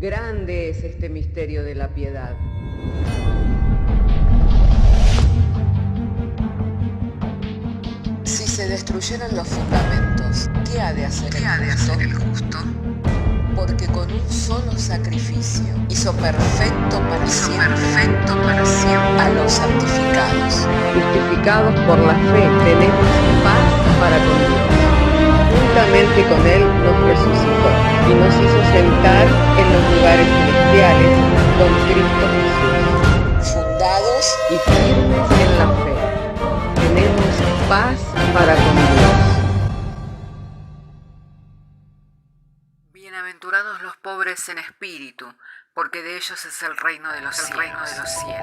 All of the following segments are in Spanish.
Grande es este misterio de la piedad. Si se destruyeran los fundamentos, ¿qué ha de hacer el justo? Porque con un solo sacrificio hizo perfecto para siempre a los santificados. Justificados por la fe, tenemos paz para con Dios. Juntamente con Él nos resucitó y nos hizo sentar en los lugares celestiales con Cristo Jesús. Fundados Y firmes en la fe, tenemos paz para con Dios. Bienaventurados los pobres en espíritu, porque de ellos es el reino de los cielos.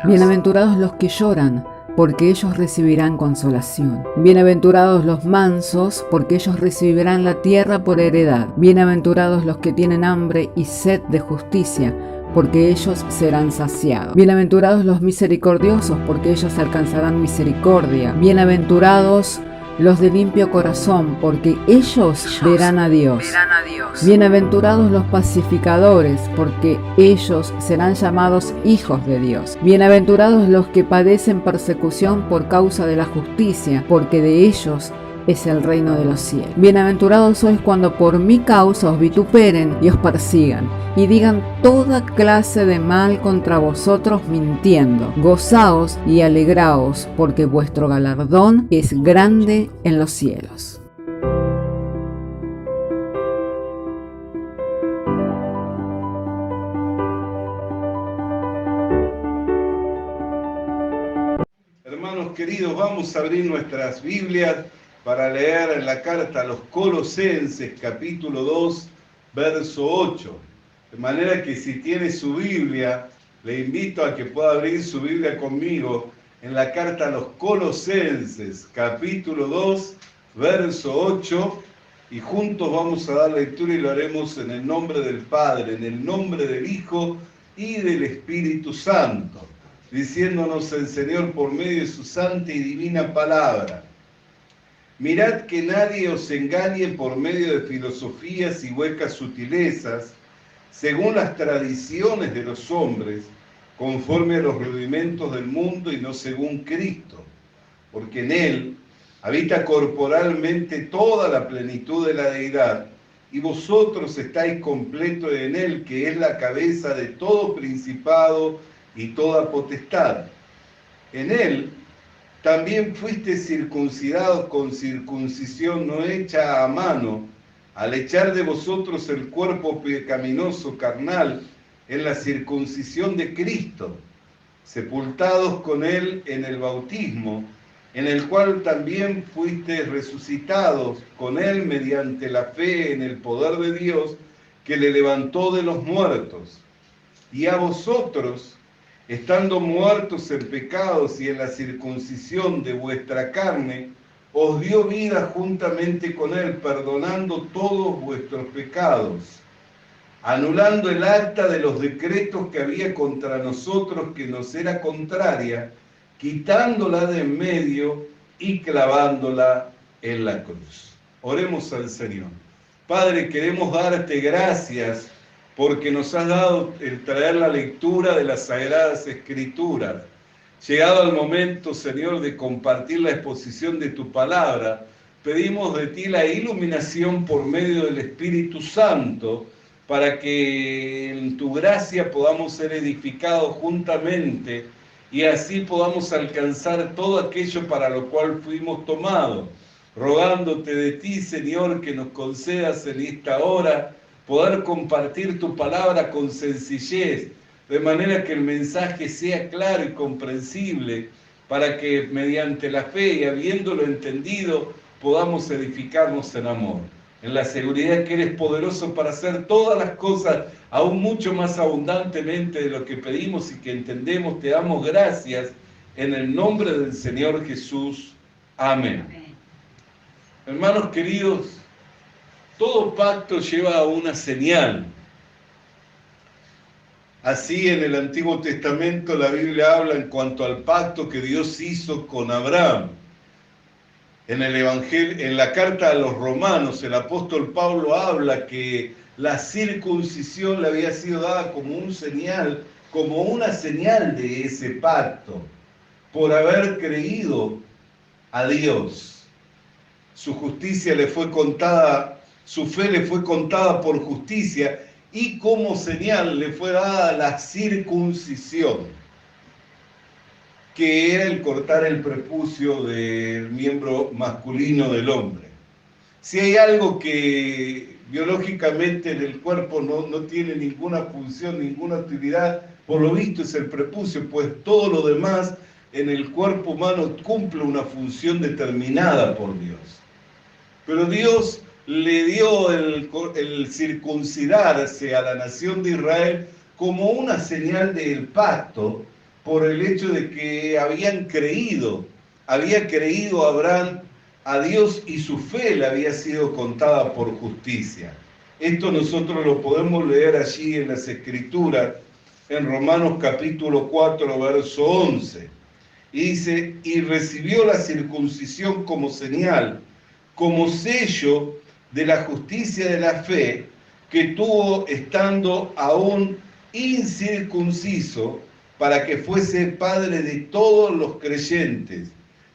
Bienaventurados los que lloran, porque ellos recibirán consolación. Bienaventurados los mansos, porque ellos recibirán la tierra por heredad. Bienaventurados los que tienen hambre y sed de justicia, porque ellos serán saciados. Bienaventurados los misericordiosos, porque ellos alcanzarán misericordia. Bienaventurados los de limpio corazón, porque ellos verán a Dios. Bienaventurados los pacificadores, porque ellos serán llamados hijos de Dios. Bienaventurados los que padecen persecución por causa de la justicia, porque de ellos es el reino de los cielos. Bienaventurados sois cuando por mi causa os vituperen y os persigan, y digan toda clase de mal contra vosotros mintiendo. Gozaos y alegraos, porque vuestro galardón es grande en los cielos. Hermanos queridos, vamos a abrir nuestras Biblias para leer en la carta a los Colosenses, capítulo 2, verso 8. De manera que si tiene su Biblia, le invito a que pueda abrir su Biblia conmigo en la carta a los Colosenses, capítulo 2, verso 8, y juntos vamos a dar lectura y lo haremos en el nombre del Padre, en el nombre del Hijo y del Espíritu Santo, diciéndonos el Señor por medio de su santa y divina palabra: mirad que nadie os engañe por medio de filosofías y huecas sutilezas, según las tradiciones de los hombres, conforme a los rudimentos del mundo y no según Cristo, porque en Él habita corporalmente toda la plenitud de la deidad, y vosotros estáis completos en Él, que es la cabeza de todo principado y toda potestad. En Él también fuisteis circuncidados con circuncisión no hecha a mano, al echar de vosotros el cuerpo pecaminoso carnal en la circuncisión de Cristo, sepultados con Él en el bautismo, en el cual también fuisteis resucitados con Él mediante la fe en el poder de Dios que le levantó de los muertos. Y a vosotros, estando muertos en pecados y en la circuncisión de vuestra carne, os dio vida juntamente con Él, perdonando todos vuestros pecados, anulando el acta de los decretos que había contra nosotros, que nos era contraria, quitándola de en medio y clavándola en la cruz. Oremos al Señor. Padre, queremos darte gracias porque nos has dado el traer la lectura de las Sagradas Escrituras. Llegado el momento, Señor, de compartir la exposición de tu palabra, pedimos de ti la iluminación por medio del Espíritu Santo, para que en tu gracia podamos ser edificados juntamente y así podamos alcanzar todo aquello para lo cual fuimos tomados. Rogándote de ti, Señor, que nos concedas en esta hora poder compartir tu palabra con sencillez, de manera que el mensaje sea claro y comprensible, para que mediante la fe y habiéndolo entendido, podamos edificarnos en amor, en la seguridad que eres poderoso para hacer todas las cosas aún mucho más abundantemente de lo que pedimos y que entendemos. Te damos gracias en el nombre del Señor Jesús. Amén. Hermanos queridos, todo pacto lleva a una señal. Así en el Antiguo Testamento la Biblia habla en cuanto al pacto que Dios hizo con Abraham. En el Evangelio, en la carta a los Romanos, el apóstol Pablo habla que la circuncisión le había sido dada como un señal, como una señal de ese pacto, por haber creído a Dios. Su justicia le fue contada, su fe le fue contada por justicia, y como señal le fue dada la circuncisión, que era el cortar el prepucio del miembro masculino del hombre. Si hay algo que biológicamente en el cuerpo no tiene ninguna función, ninguna utilidad, por lo visto es el prepucio, pues todo lo demás en el cuerpo humano cumple una función determinada por Dios. Pero Dios le dio el circuncidarse a la nación de Israel como una señal del pacto, por el hecho de que había creído Abraham a Dios y su fe le había sido contada por justicia. Esto nosotros lo podemos leer allí en las Escrituras, en Romanos capítulo 4, verso 11. Y dice, y recibió la circuncisión como señal, como sello de la justicia de la fe que tuvo estando aún incircunciso, para que fuese padre de todos los creyentes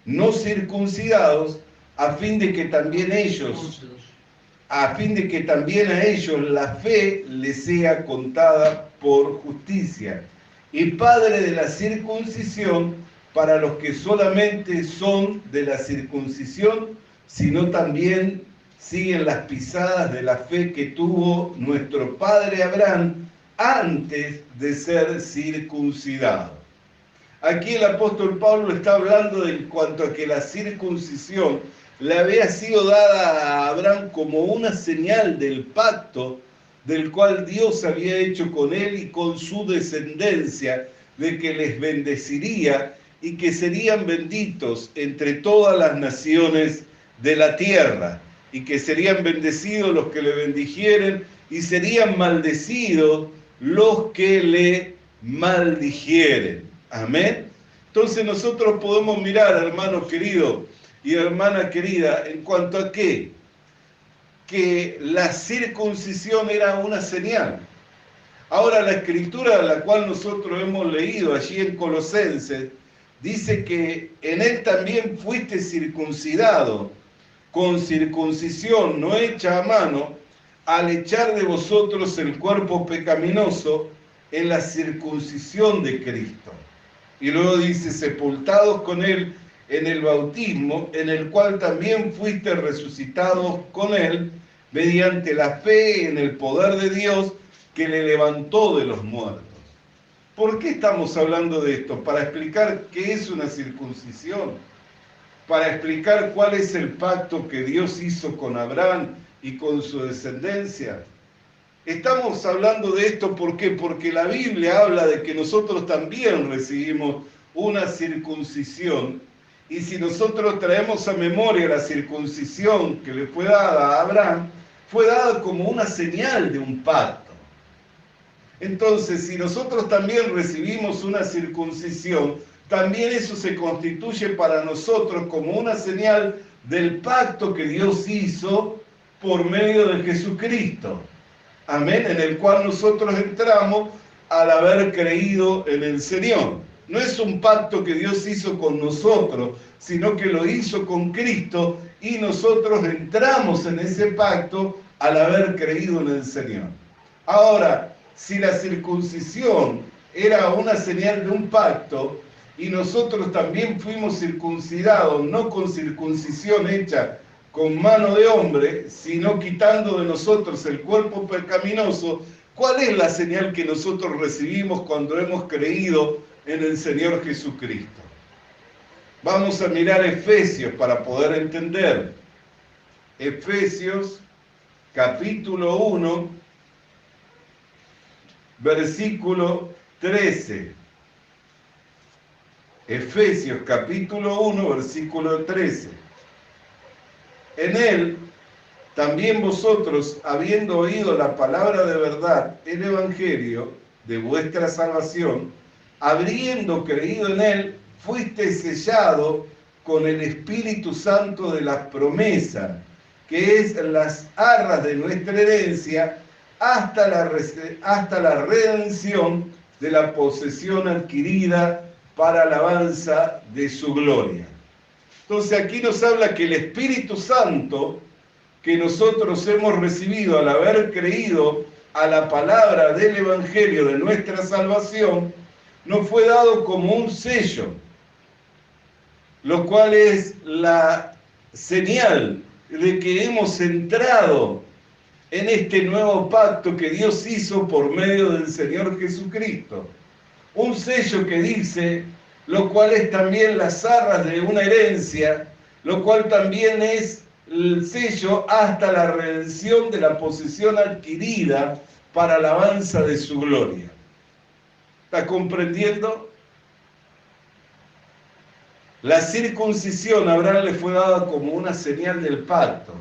no circuncidados, a fin de que también a ellos la fe les sea contada por justicia, y padre de la circuncisión para los que solamente son de la circuncisión, sino también siguen las pisadas de la fe que tuvo nuestro padre Abraham antes de ser circuncidado. Aquí el apóstol Pablo está hablando en cuanto a que la circuncisión le había sido dada a Abraham como una señal del pacto del cual Dios había hecho con él y con su descendencia, de que les bendeciría y que serían benditos entre todas las naciones de la tierra, y que serían bendecidos los que le bendijeren y serían maldecidos los que le maldijeren. Amén. Entonces nosotros podemos mirar, hermano querido y hermana querida, en cuanto a qué, que la circuncisión era una señal. Ahora la escritura, la cual nosotros hemos leído allí en Colosenses, dice que en él también fuiste circuncidado con circuncisión no hecha a mano, al echar de vosotros el cuerpo pecaminoso en la circuncisión de Cristo. Y luego dice, sepultados con él en el bautismo, en el cual también fuiste resucitados con él, mediante la fe en el poder de Dios que le levantó de los muertos. ¿Por qué estamos hablando de esto? Para explicar qué es una circuncisión, para explicar cuál es el pacto que Dios hizo con Abraham y con su descendencia. Estamos hablando de esto, ¿por qué? Porque la Biblia habla de que nosotros también recibimos una circuncisión, y si nosotros traemos a memoria la circuncisión que le fue dada a Abraham, fue dada como una señal de un pacto. Entonces, si nosotros también recibimos una circuncisión, también eso se constituye para nosotros como una señal del pacto que Dios hizo por medio de Jesucristo. Amén, en el cual nosotros entramos al haber creído en el Señor. No es un pacto que Dios hizo con nosotros, sino que lo hizo con Cristo, y nosotros entramos en ese pacto al haber creído en el Señor. Ahora, si la circuncisión era una señal de un pacto, y nosotros también fuimos circuncidados, no con circuncisión hecha con mano de hombre, sino quitando de nosotros el cuerpo pecaminoso, ¿cuál es la señal que nosotros recibimos cuando hemos creído en el Señor Jesucristo? Vamos a mirar Efesios para poder entender. Efesios capítulo 1, versículo 13. Efesios capítulo 1, versículo 13. En él también vosotros, habiendo oído la palabra de verdad, el evangelio de vuestra salvación, habiendo creído en él, fuiste sellado con el Espíritu Santo de la promesa, que es las arras de nuestra herencia, hasta la redención de la posesión adquirida para alabanza de su gloria. Entonces aquí nos habla que el Espíritu Santo que nosotros hemos recibido al haber creído a la palabra del Evangelio de nuestra salvación, nos fue dado como un sello, lo cual es la señal de que hemos entrado en este nuevo pacto que Dios hizo por medio del Señor Jesucristo. Un sello que dice, lo cual es también las arras de una herencia, lo cual también es el sello hasta la redención de la posesión adquirida para alabanza de su gloria. ¿Está comprendiendo? La circuncisión a Abraham le fue dada como una señal del pacto.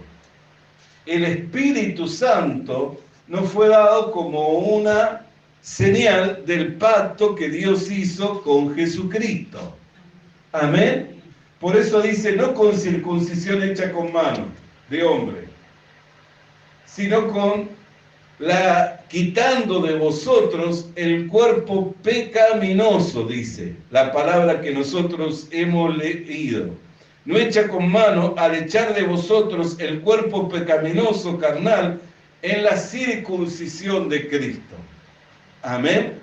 El Espíritu Santo nos fue dado como una señal del pacto que Dios hizo con Jesucristo. Amén. Por eso dice, no con circuncisión hecha con mano de hombre, sino con quitando de vosotros el cuerpo pecaminoso, dice la palabra que nosotros hemos leído. No hecha con mano, al echar de vosotros el cuerpo pecaminoso carnal en la circuncisión de Cristo. Amén.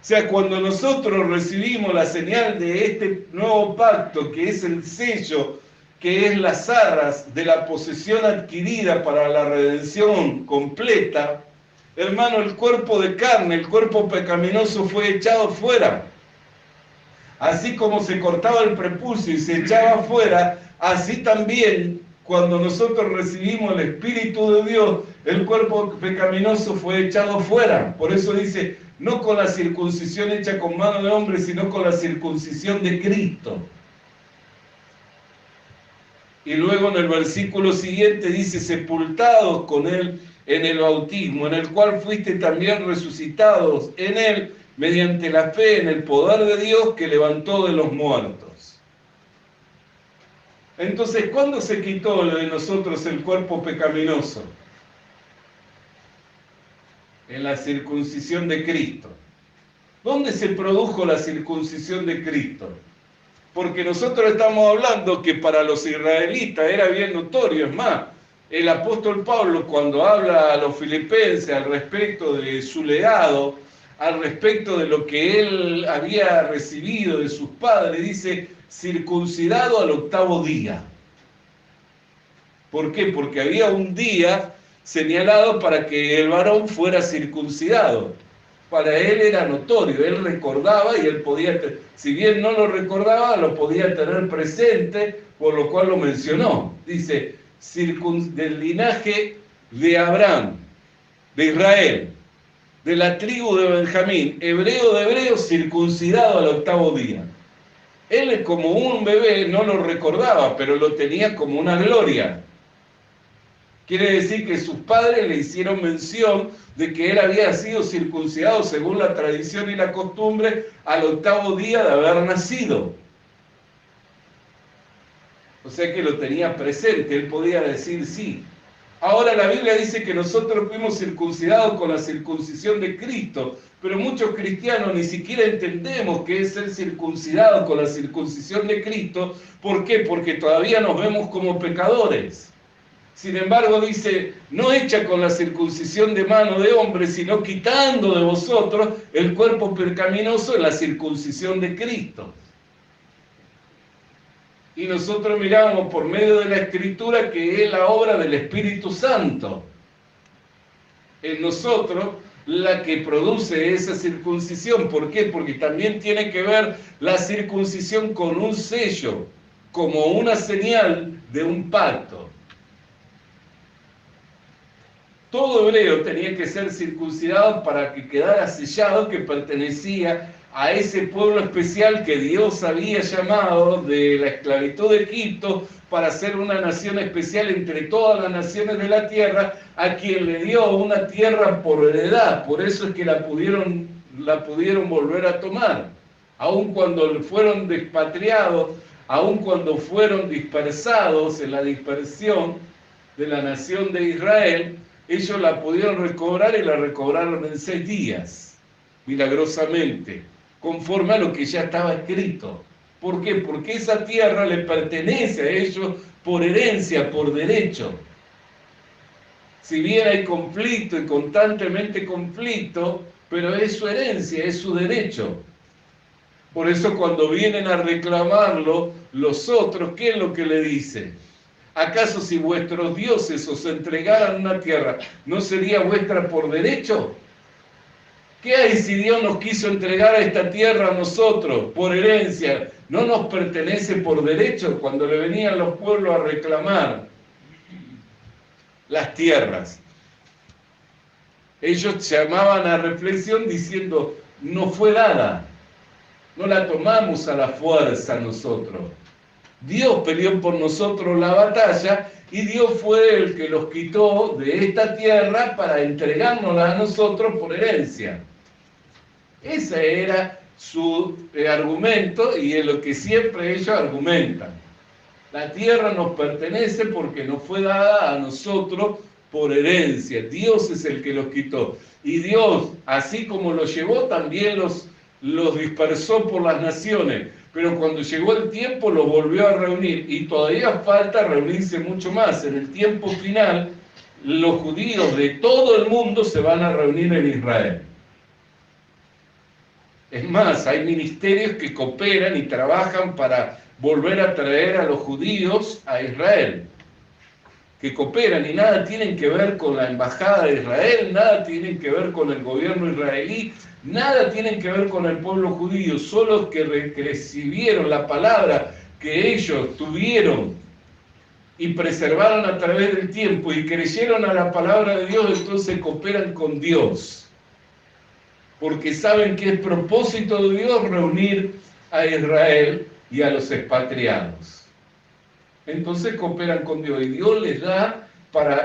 O sea, cuando nosotros recibimos la señal de este nuevo pacto, que es el sello, que es las arras de la posesión adquirida para la redención completa, hermano, el cuerpo de carne, el cuerpo pecaminoso fue echado fuera. Así como se cortaba el prepucio y se echaba fuera, así también cuando nosotros recibimos el Espíritu de Dios, el cuerpo pecaminoso fue echado fuera. Por eso dice, no con la circuncisión hecha con mano de hombre, sino con la circuncisión de Cristo. Y luego en el versículo siguiente dice, sepultados con él en el bautismo, en el cual fuiste también resucitados en él, mediante la fe en el poder de Dios que levantó de los muertos. Entonces, ¿cuándo se quitó de nosotros el cuerpo pecaminoso? En la circuncisión de Cristo. ¿Dónde se produjo la circuncisión de Cristo? Porque nosotros estamos hablando que para los israelitas era bien notorio. Es más, el apóstol Pablo, cuando habla a los filipenses al respecto de su legado, al respecto de lo que él había recibido de sus padres, dice, circuncidado al 8º día. ¿Por qué? Porque había un día señalado para que el varón fuera circuncidado. Para él era notorio, él recordaba y él podía, si bien no lo recordaba, lo podía tener presente, por lo cual lo mencionó. Dice, del linaje de Abraham, de Israel, de la tribu de Benjamín, hebreo de hebreos, circuncidado al 8º día. Él como un bebé no lo recordaba, pero lo tenía como una gloria. Quiere decir que sus padres le hicieron mención de que él había sido circuncidado según la tradición y la costumbre al 8º día de haber nacido. O sea que lo tenía presente, él podía decir sí. Ahora la Biblia dice que nosotros fuimos circuncidados con la circuncisión de Cristo, pero muchos cristianos ni siquiera entendemos qué es ser circuncidado con la circuncisión de Cristo. ¿Por qué? Porque todavía nos vemos como pecadores. Sin embargo, dice, no hecha con la circuncisión de mano de hombre, sino quitando de vosotros el cuerpo pecaminoso en la circuncisión de Cristo. Y nosotros miramos por medio de la Escritura que es la obra del Espíritu Santo en nosotros la que produce esa circuncisión. ¿Por qué? Porque también tiene que ver la circuncisión con un sello, como una señal de un pacto. Todo hebreo tenía que ser circuncidado para que quedara sellado que pertenecía a ese pueblo especial que Dios había llamado de la esclavitud de Egipto para ser una nación especial entre todas las naciones de la tierra, a quien le dio una tierra por heredad. Por eso es que la pudieron volver a tomar. Aun cuando fueron despatriados, aun cuando fueron dispersados en la dispersión de la nación de Israel, ellos la pudieron recobrar y la recobraron en 6 días, milagrosamente, conforme a lo que ya estaba escrito. ¿Por qué? Porque esa tierra le pertenece a ellos por herencia, por derecho. Si bien hay conflicto y constantemente conflicto, pero es su herencia, es su derecho. Por eso cuando vienen a reclamarlo los otros, ¿qué es lo que le dicen? ¿Acaso si vuestros dioses os entregaran una tierra, no sería vuestra por derecho? ¿Qué hay si Dios nos quiso entregar a esta tierra a nosotros por herencia? ¿No nos pertenece por derecho? Cuando le venían los pueblos a reclamar las tierras, ellos llamaban a reflexión diciendo, no fue dada, no la tomamos a la fuerza nosotros. Dios peleó por nosotros la batalla y Dios fue el que los quitó de esta tierra para entregárnosla a nosotros por herencia. Ese era su argumento y es lo que siempre ellos argumentan. La tierra nos pertenece porque nos fue dada a nosotros por herencia. Dios es el que los quitó. Y Dios, así como los llevó, también los dispersó por las naciones. Pero cuando llegó el tiempo los volvió a reunir. Y todavía falta reunirse mucho más. En el tiempo final, los judíos de todo el mundo se van a reunir en Israel. Es más, hay ministerios que cooperan y trabajan para volver a traer a los judíos a Israel, que cooperan y nada tienen que ver con la embajada de Israel, nada tienen que ver con el gobierno israelí, nada tienen que ver con el pueblo judío, solo que recibieron la palabra que ellos tuvieron y preservaron a través del tiempo y creyeron a la palabra de Dios, entonces cooperan con Dios, porque saben que es propósito de Dios reunir a Israel y a los expatriados. Entonces cooperan con Dios y Dios les da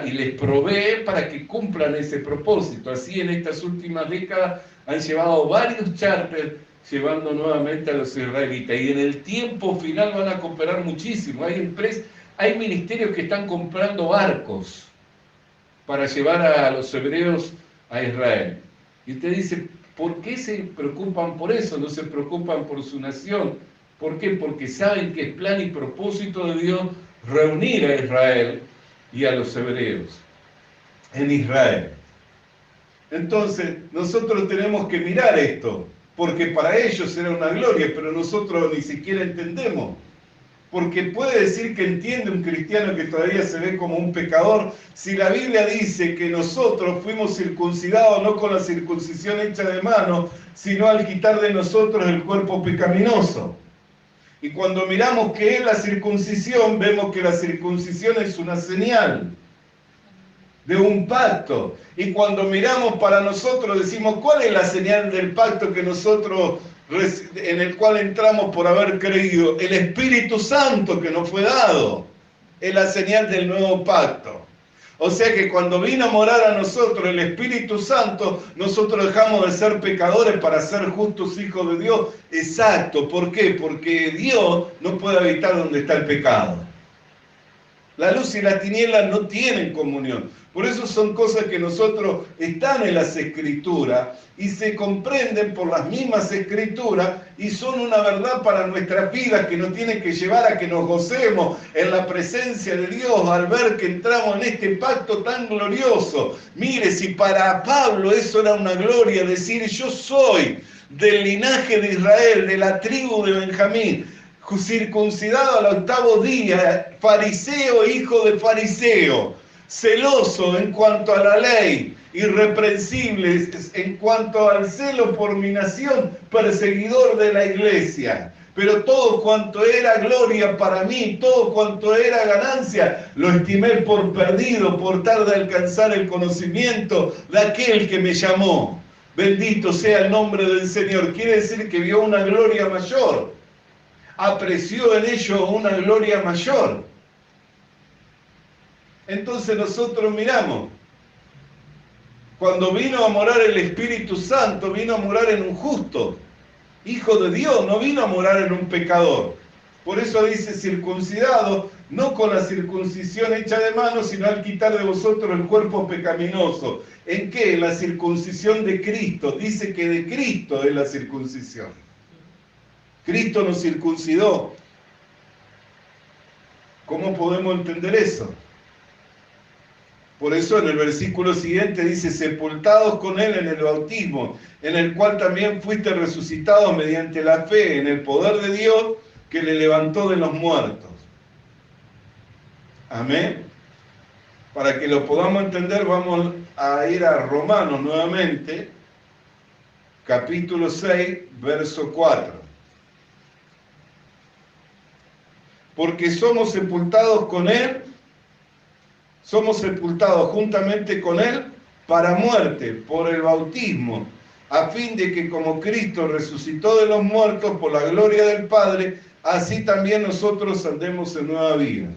y les provee para que cumplan ese propósito. Así en estas últimas décadas han llevado varios charters llevando nuevamente a los israelitas y en el tiempo final van a cooperar muchísimo. Hay ministerios que están comprando barcos para llevar a los hebreos a Israel. Y usted dice, ¿por qué se preocupan por eso? No se preocupan por su nación. ¿Por qué? Porque saben que es plan y propósito de Dios reunir a Israel y a los hebreos en Israel. Entonces, nosotros tenemos que mirar esto, porque para ellos era una gloria, pero nosotros ni siquiera entendemos. Porque puede decir que entiende un cristiano que todavía se ve como un pecador, si la Biblia dice que nosotros fuimos circuncidados no con la circuncisión hecha de mano, sino al quitar de nosotros el cuerpo pecaminoso. Y cuando miramos qué es la circuncisión, vemos que la circuncisión es una señal de un pacto. Y cuando miramos para nosotros, decimos, ¿cuál es la señal del pacto que nosotros, en el cual entramos por haber creído? El Espíritu Santo que nos fue dado. Es la señal del nuevo pacto. O sea que cuando vino a morar a nosotros el Espíritu Santo, nosotros dejamos de ser pecadores para ser justos hijos de Dios. Exacto. ¿Por qué? Porque Dios no puede habitar donde está el pecado. La luz y las tinieblas no tienen comunión. Por eso son cosas que nosotros están en las Escrituras y se comprenden por las mismas Escrituras y son una verdad para nuestras vidas que nos tiene que llevar a que nos gocemos en la presencia de Dios al ver que entramos en este pacto tan glorioso. Mire, si para Pablo eso era una gloria, decir yo soy del linaje de Israel, de la tribu de Benjamín, circuncidado al 8º día, fariseo, hijo de fariseo, celoso en cuanto a la ley, irreprensible en cuanto al celo por mi nación, perseguidor de la iglesia. Pero todo cuanto era gloria para mí, todo cuanto era ganancia, lo estimé por perdido, por tal de alcanzar el conocimiento de aquel que me llamó. Bendito sea el nombre del Señor. Quiere decir que vio una gloria mayor. Apreció en ello una gloria mayor. Entonces nosotros miramos, cuando vino a morar el Espíritu Santo, vino a morar en un justo, hijo de Dios, no vino a morar en un pecador. Por eso dice circuncidado, no con la circuncisión hecha de mano, sino al quitar de vosotros el cuerpo pecaminoso. ¿En qué? En la circuncisión de Cristo. Dice que de Cristo es la circuncisión. Cristo nos circuncidó. ¿Cómo podemos entender eso? Por eso en el versículo siguiente dice, sepultados con Él en el bautismo, en el cual también fuiste resucitados mediante la fe en el poder de Dios que le levantó de los muertos. Amén. Para que lo podamos entender, vamos a ir a Romanos nuevamente, capítulo 6, verso 4. Porque somos sepultados con Él, somos sepultados juntamente con Él para muerte, por el bautismo, a fin de que como Cristo resucitó de los muertos por la gloria del Padre, así también nosotros andemos en nueva vida.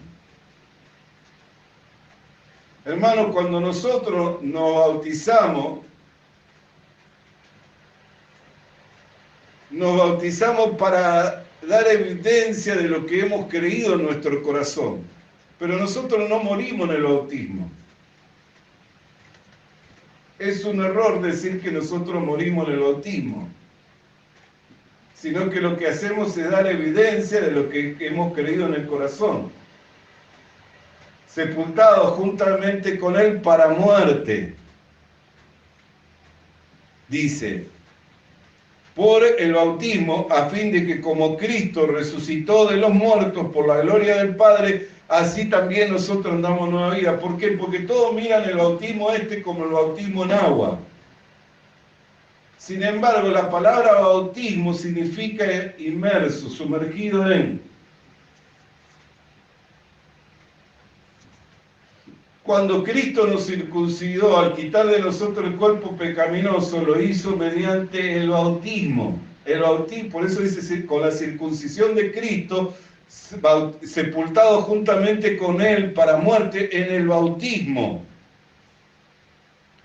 Hermanos, cuando nosotros nos bautizamos para dar evidencia de lo que hemos creído en nuestro corazón. Pero nosotros no morimos en el bautismo. Es un error decir que nosotros morimos en el bautismo, sino que lo que hacemos es dar evidencia de lo que hemos creído en el corazón. Sepultados juntamente con Él para muerte, dice, por el bautismo, a fin de que como Cristo resucitó de los muertos por la gloria del Padre, así también nosotros andamos nueva vida. ¿Por qué? Porque todos miran el bautismo como el bautismo en agua. Sin embargo, la palabra bautismo significa inmerso, sumergido en. Cuando Cristo nos circuncidó al quitar de nosotros el cuerpo pecaminoso, lo hizo mediante el bautismo. El bautismo, por eso dice, con la circuncisión de Cristo, sepultado juntamente con Él para muerte en el bautismo,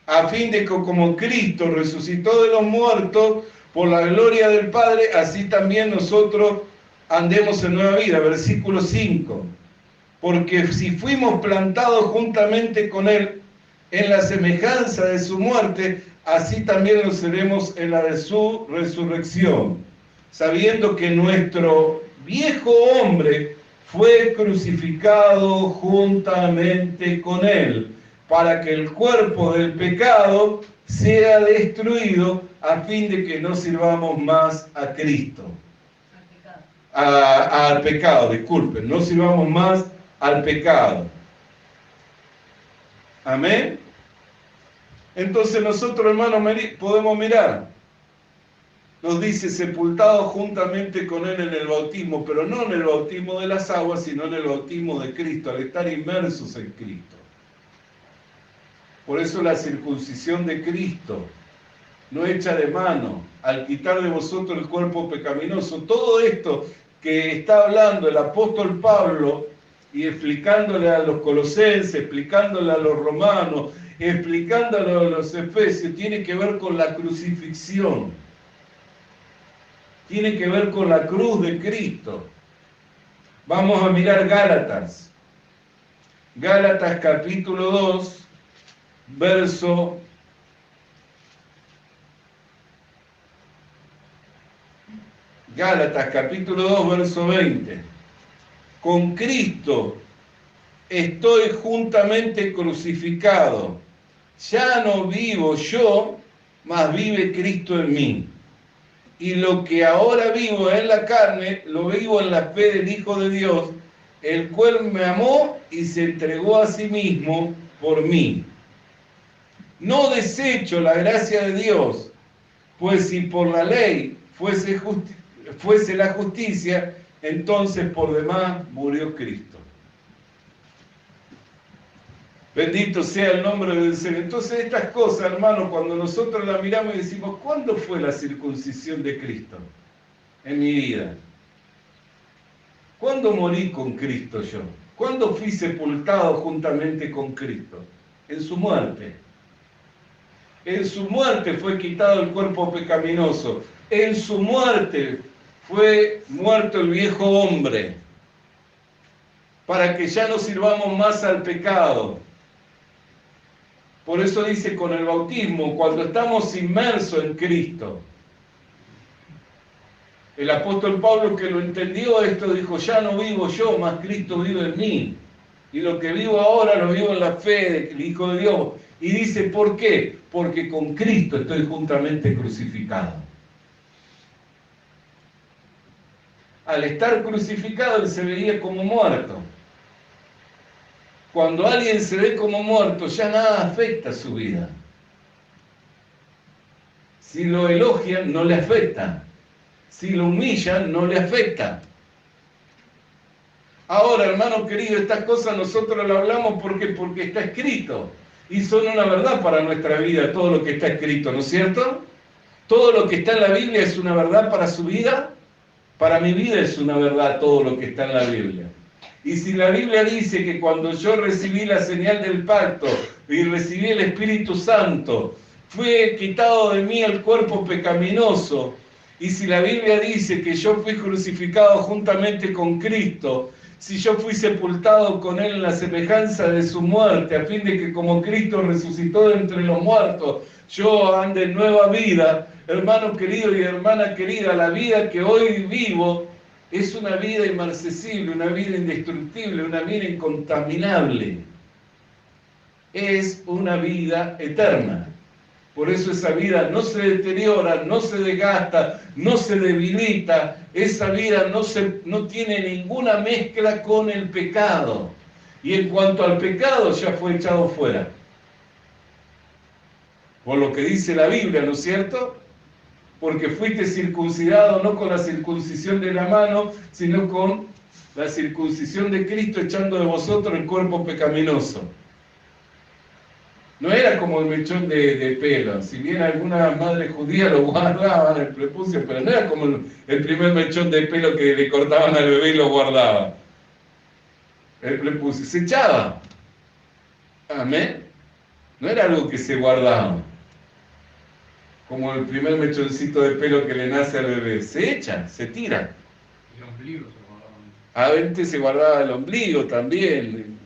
a fin de que como Cristo resucitó de los muertos por la gloria del Padre, así también nosotros andemos en nueva vida. Versículo 5. Porque si fuimos plantados juntamente con Él en la semejanza de su muerte, así también lo seremos en la de su resurrección, sabiendo que nuestro viejo hombre fue crucificado juntamente con Él, para que el cuerpo del pecado sea destruido, a fin de que no sirvamos más a Cristo. Al pecado, disculpen, no sirvamos más al pecado. Amén. Entonces nosotros, hermanos, podemos mirar. Nos dice sepultados juntamente con Él en el bautismo, pero no en el bautismo de las aguas, sino en el bautismo de Cristo, al estar inmersos en Cristo. Por eso la circuncisión de Cristo, no hecha de mano, al quitar de vosotros el cuerpo pecaminoso, todo esto que está hablando el apóstol Pablo, y explicándole a los colosenses, explicándole a los romanos, explicándole a los efesios, tiene que ver con la crucifixión. Tiene que ver con la cruz de Cristo. Vamos a mirar Gálatas. Gálatas capítulo 2, verso 20. Con Cristo estoy juntamente crucificado. Ya no vivo yo, mas vive Cristo en mí. Y lo que ahora vivo en la carne, lo vivo en la fe del Hijo de Dios, el cual me amó y se entregó a sí mismo por mí. No desecho la gracia de Dios, pues si por la ley fuese la justicia, entonces por demás murió Cristo. Bendito sea el nombre del Señor. Entonces estas cosas, hermanos, cuando nosotros las miramos y decimos, ¿cuándo fue la circuncisión de Cristo en mi vida? ¿Cuándo morí con Cristo yo? ¿Cuándo fui sepultado juntamente con Cristo? En su muerte. En su muerte fue quitado el cuerpo pecaminoso. En su muerte fue muerto el viejo hombre. para que ya no sirvamos más al pecado. Por eso dice con el bautismo, cuando estamos inmersos en Cristo. El apóstol Pablo, que lo entendió esto, dijo: ya no vivo yo, más Cristo vive en mí. Y lo que vivo ahora lo vivo en la fe del Hijo de Dios. Y dice, ¿por qué? Porque con Cristo estoy juntamente crucificado. Al estar crucificado, él se veía como muerto. Cuando alguien se ve como muerto, ya nada afecta a su vida. Si lo elogian, no le afecta. Si lo humillan, no le afecta. Ahora, hermano querido, estas cosas nosotros las hablamos porque está escrito. Y son una verdad para nuestra vida, todo lo que está escrito, ¿no es cierto? Todo lo que está en la Biblia es una verdad para su vida. Para mi vida es una verdad todo lo que está en la Biblia. Y si la Biblia dice que cuando yo recibí la señal del pacto y recibí el Espíritu Santo, fue quitado de mí el cuerpo pecaminoso. Y si la Biblia dice que yo fui crucificado juntamente con Cristo, si yo fui sepultado con Él en la semejanza de su muerte, a fin de que como Cristo resucitó de entre los muertos, yo ande en nueva vida, hermano querido y hermana querida, la vida que hoy vivo es una vida inmarcesible, una vida indestructible, una vida incontaminable. Es una vida eterna. Por eso esa vida no se deteriora, no se desgasta, no se debilita. Esa vida no tiene ninguna mezcla con el pecado. Y en cuanto al pecado, ya fue echado fuera. Por lo que dice la Biblia, ¿no es cierto? Porque fuiste circuncidado no con la circuncisión de la mano, sino con la circuncisión de Cristo, echando de vosotros el cuerpo pecaminoso. No era como el mechón de pelo, si bien algunas madres judías lo guardaban, el prepucio, pero no era como el primer mechón de pelo que le cortaban al bebé y lo guardaban. El prepucio se echaba. Amén. No era algo que se guardaba. Como el primer mechoncito de pelo que le nace al bebé. Se echa, se tira. El ombligo se guardaba. A veces se guardaba el ombligo también.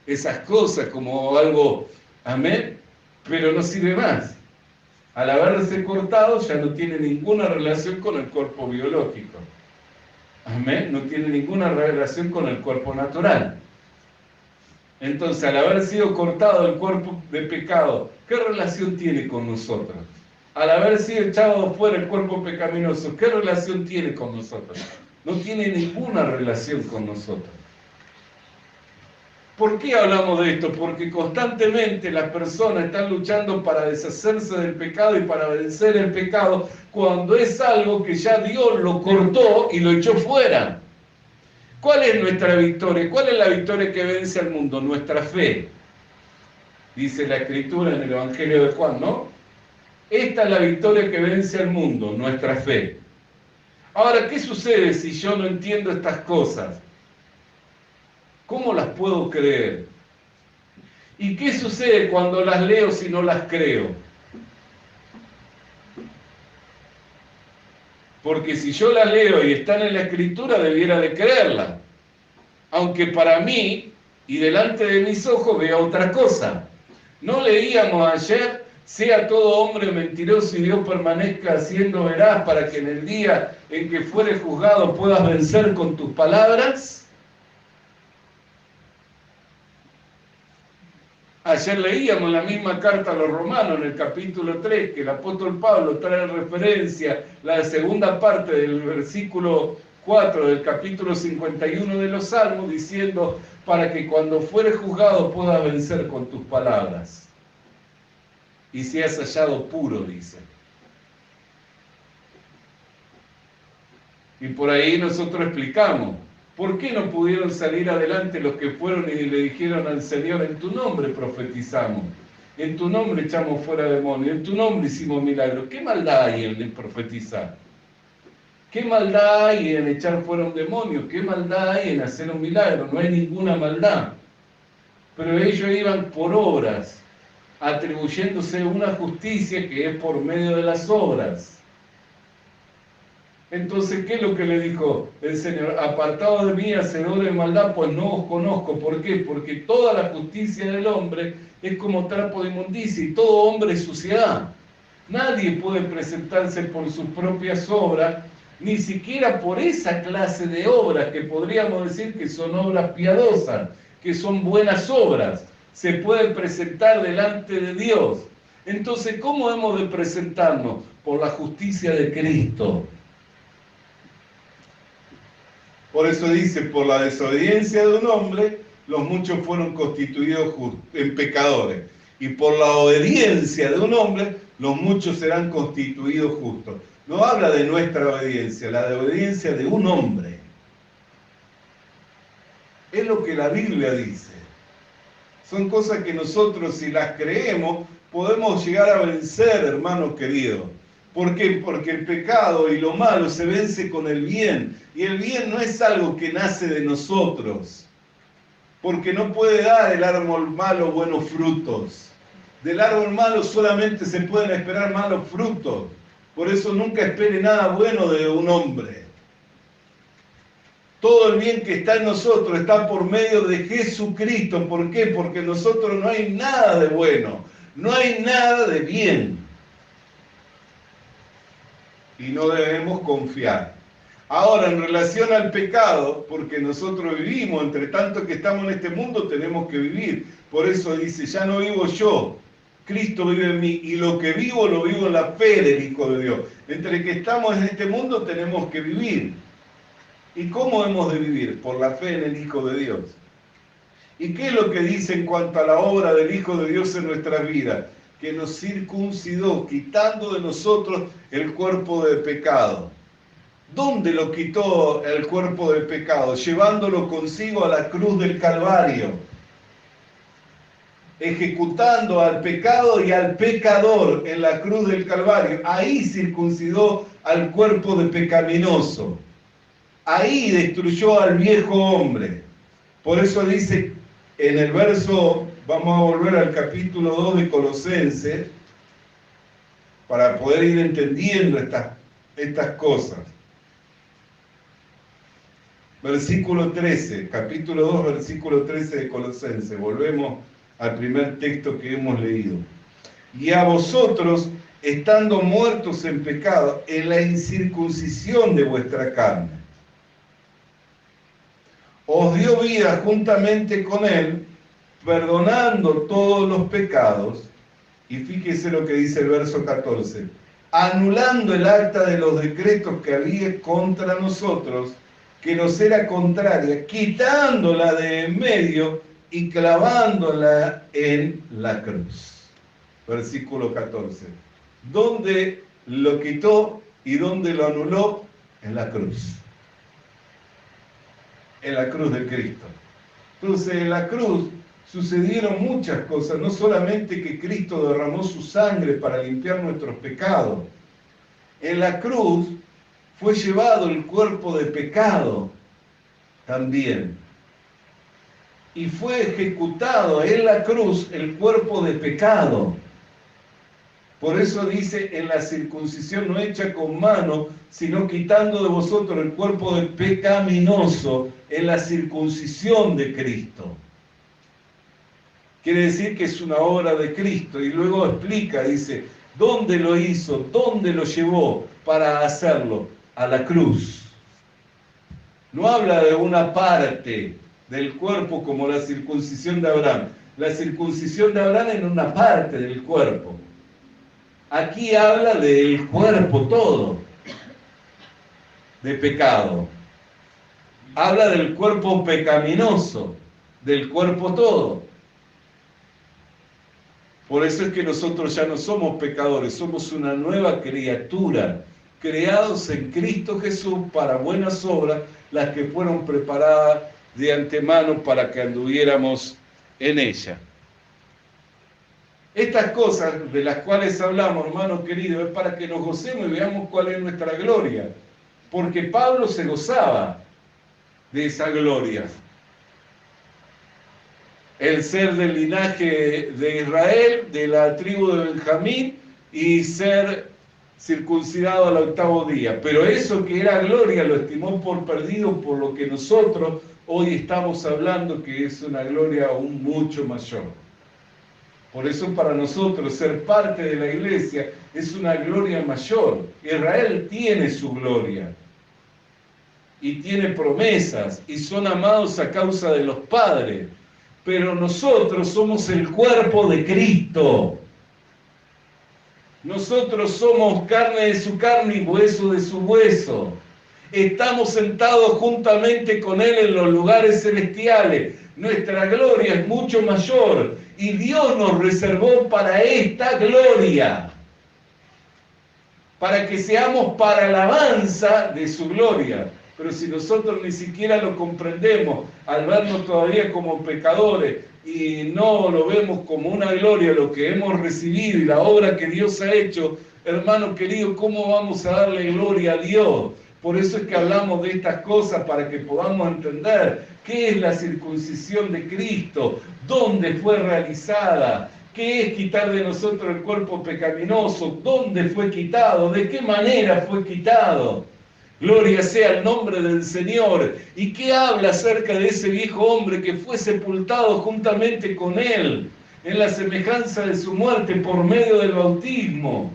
Esas cosas como algo... Amén, pero no sirve más. Al haberse cortado ya no tiene ninguna relación con el cuerpo biológico. Amén, no tiene ninguna relación con el cuerpo natural. Entonces, al haber sido cortado el cuerpo de pecado, ¿qué relación tiene con nosotros? Al haber sido echado fuera el cuerpo pecaminoso, ¿qué relación tiene con nosotros? No tiene ninguna relación con nosotros. ¿Por qué hablamos de esto? Porque constantemente las personas están luchando para deshacerse del pecado y para vencer el pecado, cuando es algo que ya Dios lo cortó y lo echó fuera. ¿Cuál es nuestra victoria? ¿Cuál es la victoria que vence al mundo? Nuestra fe. Dice la Escritura en el Evangelio de Juan, ¿no? Esta es la victoria que vence al mundo, nuestra fe. Ahora, ¿qué sucede si yo no entiendo estas cosas? ¿Cómo las puedo creer? ¿Y qué sucede cuando las leo si no las creo? Porque si yo las leo y están en la Escritura, debiera de creerlas. Aunque para mí, y delante de mis ojos, vea otra cosa. ¿No leíamos ayer, sea todo hombre mentiroso y Dios permanezca siendo veraz para que en el día en que fuere juzgado puedas vencer con tus palabras? Ayer leíamos la misma carta a los romanos, en el capítulo 3, que el apóstol Pablo trae en referencia la segunda parte del versículo 4 del capítulo 51 de los Salmos, diciendo, para que cuando fuere juzgado puedas vencer con tus palabras. Y seas hallado puro, dice. Y por ahí nosotros explicamos, ¿por qué no pudieron salir adelante los que fueron y le dijeron al Señor, en tu nombre profetizamos, en tu nombre echamos fuera demonios, en tu nombre hicimos milagros? ¿Qué maldad hay en profetizar? ¿Qué maldad hay en echar fuera un demonio? ¿Qué maldad hay en hacer un milagro? No hay ninguna maldad. Pero ellos iban por obras, atribuyéndose una justicia que es por medio de las obras. Entonces, ¿qué es lo que le dijo el Señor? Apartados de mí, hacedores de maldad, pues no os conozco. ¿Por qué? Porque toda la justicia del hombre es como trapo de inmundicia y todo hombre es suciedad. Nadie puede presentarse por sus propias obras, ni siquiera por esa clase de obras que podríamos decir que son obras piadosas, que son buenas obras. Se puede presentar delante de Dios. Entonces, ¿cómo hemos de presentarnos? Por la justicia de Cristo. Por eso dice, por la desobediencia de un hombre, los muchos fueron constituidos en pecadores. Y por la obediencia de un hombre, los muchos serán constituidos justos. No habla de nuestra obediencia, la de obediencia de un hombre. Es lo que la Biblia dice. Son cosas que nosotros, si las creemos, podemos llegar a vencer, hermanos queridos. ¿Por qué? Porque el pecado y lo malo se vence con el bien. Y el bien no es algo que nace de nosotros. Porque no puede dar el árbol malo buenos frutos. Del árbol malo solamente se pueden esperar malos frutos. Por eso nunca espere nada bueno de un hombre. Todo el bien que está en nosotros está por medio de Jesucristo. ¿Por qué? Porque en nosotros no hay nada de bueno. No hay nada de bien. Y no debemos confiar. Ahora, en relación al pecado, porque nosotros vivimos, entre tanto que estamos en este mundo, tenemos que vivir. Por eso dice, ya no vivo yo, Cristo vive en mí, y lo que vivo, lo vivo en la fe del Hijo de Dios. Entre que estamos en este mundo, tenemos que vivir. ¿Y cómo hemos de vivir? Por la fe en el Hijo de Dios. ¿Y qué es lo que dice en cuanto a la obra del Hijo de Dios en nuestras vidas? Que nos circuncidó, quitando de nosotros el cuerpo de pecado. ¿Dónde lo quitó el cuerpo de pecado? Llevándolo consigo a la cruz del Calvario. Ejecutando al pecado y al pecador en la cruz del Calvario. Ahí circuncidó al cuerpo de pecaminoso. Ahí destruyó al viejo hombre. Por eso dice en el verso, vamos a volver al capítulo 2 de Colosenses, para poder ir entendiendo estas cosas. Versículo 13, capítulo 2, versículo 13 de Colosenses. Volvemos al primer texto que hemos leído. Y a vosotros, estando muertos en pecado, en la incircuncisión de vuestra carne, os dio vida juntamente con él, perdonando todos los pecados. Y fíjese lo que dice el verso 14. Anulando el acta de los decretos que había contra nosotros, que nos era contraria, quitándola de en medio y clavándola en la cruz. Versículo 14. ¿Dónde lo quitó y dónde lo anuló? En la cruz. En la cruz de Cristo. Entonces, en la cruz sucedieron muchas cosas, no solamente que Cristo derramó su sangre para limpiar nuestros pecados. En la cruz fue llevado el cuerpo de pecado también. Y fue ejecutado en la cruz el cuerpo de pecado. Por eso dice, en la circuncisión no hecha con mano, sino quitando de vosotros el cuerpo de pecaminoso en la circuncisión de Cristo. Quiere decir que es una obra de Cristo. Y luego explica, dice, ¿dónde lo hizo? ¿Dónde lo llevó para hacerlo? A la cruz. No habla de una parte del cuerpo como la circuncisión de Abraham. La circuncisión de Abraham era una parte del cuerpo. Aquí habla del cuerpo todo, de pecado. Habla del cuerpo pecaminoso, del cuerpo todo. Por eso es que nosotros ya no somos pecadores, somos una nueva criatura, creados en Cristo Jesús para buenas obras, las que fueron preparadas de antemano para que anduviéramos en ella. Estas cosas de las cuales hablamos, hermanos queridos, es para que nos gocemos y veamos cuál es nuestra gloria. Porque Pablo se gozaba de esa gloria. El ser del linaje de Israel, de la tribu de Benjamín, y ser circuncidado al 8º día, pero eso que era gloria lo estimó por perdido, por lo que nosotros hoy estamos hablando que es una gloria aún mucho mayor. Por eso para nosotros ser parte de la iglesia es una gloria mayor. Israel tiene su gloria y tiene promesas y son amados a causa de los padres, pero nosotros somos el cuerpo de Cristo. Nosotros somos carne de su carne y hueso de su hueso. Estamos sentados juntamente con Él en los lugares celestiales. Nuestra gloria es mucho mayor y Dios nos reservó para esta gloria, para que seamos para alabanza de su gloria. Pero si nosotros ni siquiera lo comprendemos, al vernos todavía como pecadores y no lo vemos como una gloria, lo que hemos recibido y la obra que Dios ha hecho, hermano querido, ¿cómo vamos a darle gloria a Dios? Por eso es que hablamos de estas cosas, para que podamos entender qué es la circuncisión de Cristo, dónde fue realizada, qué es quitar de nosotros el cuerpo pecaminoso, dónde fue quitado, de qué manera fue quitado. Gloria sea el nombre del Señor. ¿Y qué habla acerca de ese viejo hombre que fue sepultado juntamente con Él en la semejanza de su muerte por medio del bautismo?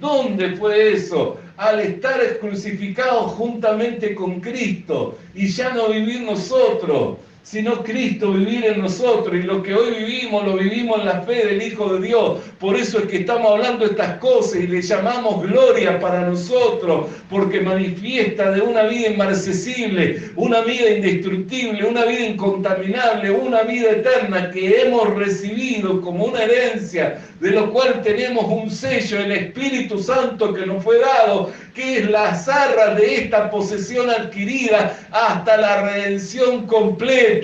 ¿Dónde fue eso? Al estar crucificados juntamente con Cristo y ya no vivir nosotros, sino Cristo vivir en nosotros, y lo que hoy vivimos, lo vivimos en la fe del Hijo de Dios. Por eso es que estamos hablando de estas cosas y le llamamos gloria para nosotros, porque manifiesta de una vida inmarcesible, una vida indestructible, una vida incontaminable, una vida eterna que hemos recibido como una herencia, de lo cual tenemos un sello, el Espíritu Santo que nos fue dado, que es la arras de esta posesión adquirida hasta la redención completa.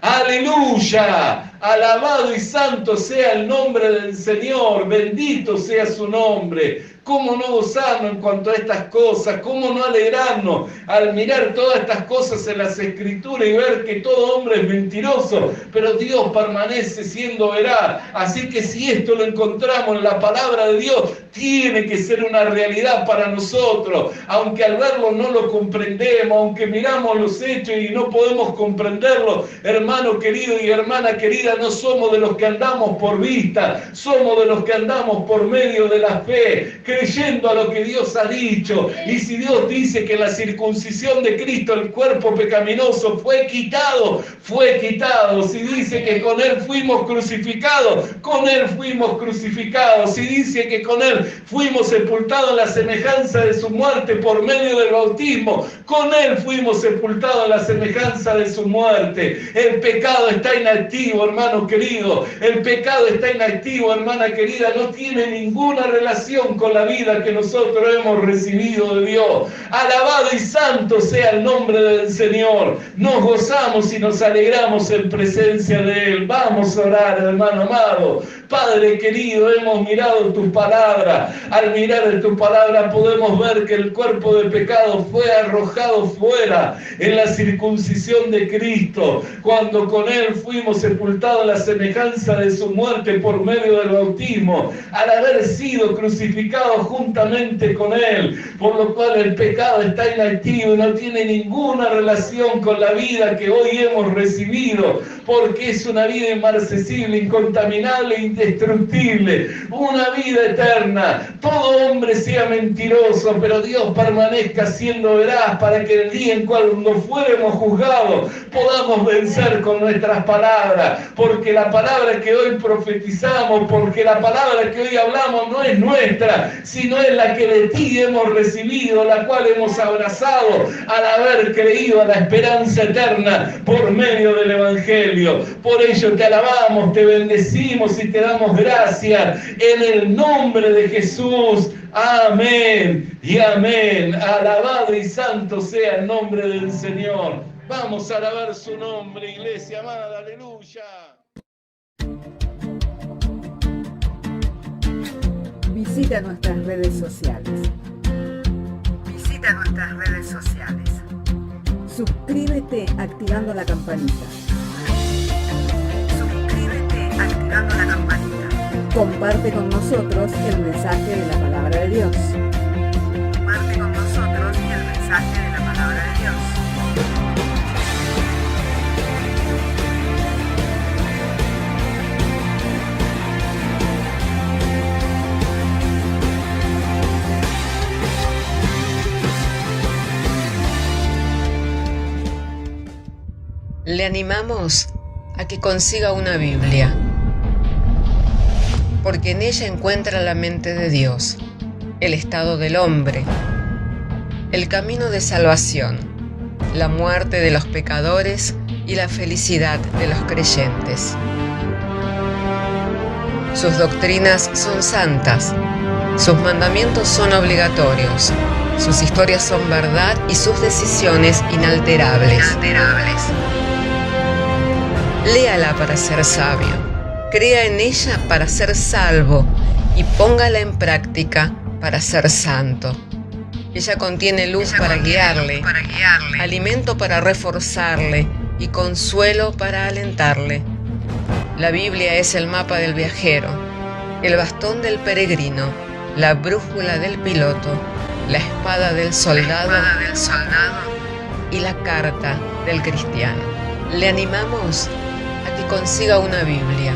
¡Aleluya! Alabado y santo sea el nombre del Señor, bendito sea su nombre. ¿Cómo no gozarnos en cuanto a estas cosas? ¿Cómo no alegrarnos al mirar todas estas cosas en las Escrituras y ver que todo hombre es mentiroso, pero Dios permanece siendo veraz? Así que si esto lo encontramos en la palabra de Dios, tiene que ser una realidad para nosotros. Aunque al verlo no lo comprendemos, aunque miramos los hechos y no podemos comprenderlo, hermano querido y hermana querida, no somos de los que andamos por vista, somos de los que andamos por medio de la fe, creyendo a lo que Dios ha dicho. Y si Dios dice que la circuncisión de Cristo, el cuerpo pecaminoso, fue quitado. Si dice que con Él fuimos crucificados, con Él fuimos crucificados. Si dice que con Él fuimos sepultados en la semejanza de su muerte por medio del bautismo, con Él fuimos sepultados en la semejanza de su muerte. El pecado está inactivo, hermano querido. El pecado está inactivo, hermana querida. No tiene ninguna relación con la vida que nosotros hemos recibido de Dios. Alabado y santo sea el nombre del Señor. Nos gozamos y nos alegramos en presencia de Él. Vamos a orar, hermano amado. Padre querido, hemos mirado tu palabra. Al mirar en tu palabra podemos ver que el cuerpo de pecado fue arrojado fuera en la circuncisión de Cristo, cuando con Él fuimos sepultados en la semejanza de su muerte por medio del bautismo, al haber sido crucificados juntamente con Él, por lo cual el pecado está inactivo y no tiene ninguna relación con la vida que hoy hemos recibido, porque es una vida inmarcesible, incontaminable, indestructible, una vida eterna. Todo hombre sea mentiroso, pero Dios permanezca siendo veraz, para que el día en cuando fuéramos juzgados podamos vencer con nuestras palabras, porque la palabra que hoy profetizamos, porque la palabra que hoy hablamos no es nuestra, sino es la que de ti hemos recibido, la cual hemos abrazado al haber creído a la esperanza eterna por medio del Evangelio. Por ello te alabamos, te bendecimos y te damos gracias en el nombre de Jesús. Amén y amén. Alabado y santo sea el nombre del Señor. Vamos a alabar su nombre, iglesia amada. Aleluya. Visita nuestras redes sociales. Suscríbete activando la campanita. Comparte con nosotros el mensaje de la palabra de Dios. Le animamos a que consiga una Biblia, porque en ella encuentra la mente de Dios, el estado del hombre, el camino de salvación, la muerte de los pecadores y la felicidad de los creyentes. Sus doctrinas son santas, sus mandamientos son obligatorios, sus historias son verdad y sus decisiones inalterables. Léala para ser sabio, crea en ella para ser salvo y póngala en práctica para ser santo. Ella contiene luz para guiarle, alimento para reforzarle y consuelo para alentarle. La Biblia es el mapa del viajero, el bastón del peregrino, la brújula del piloto, la espada del soldado y la carta del cristiano. Le animamos a que consiga una Biblia,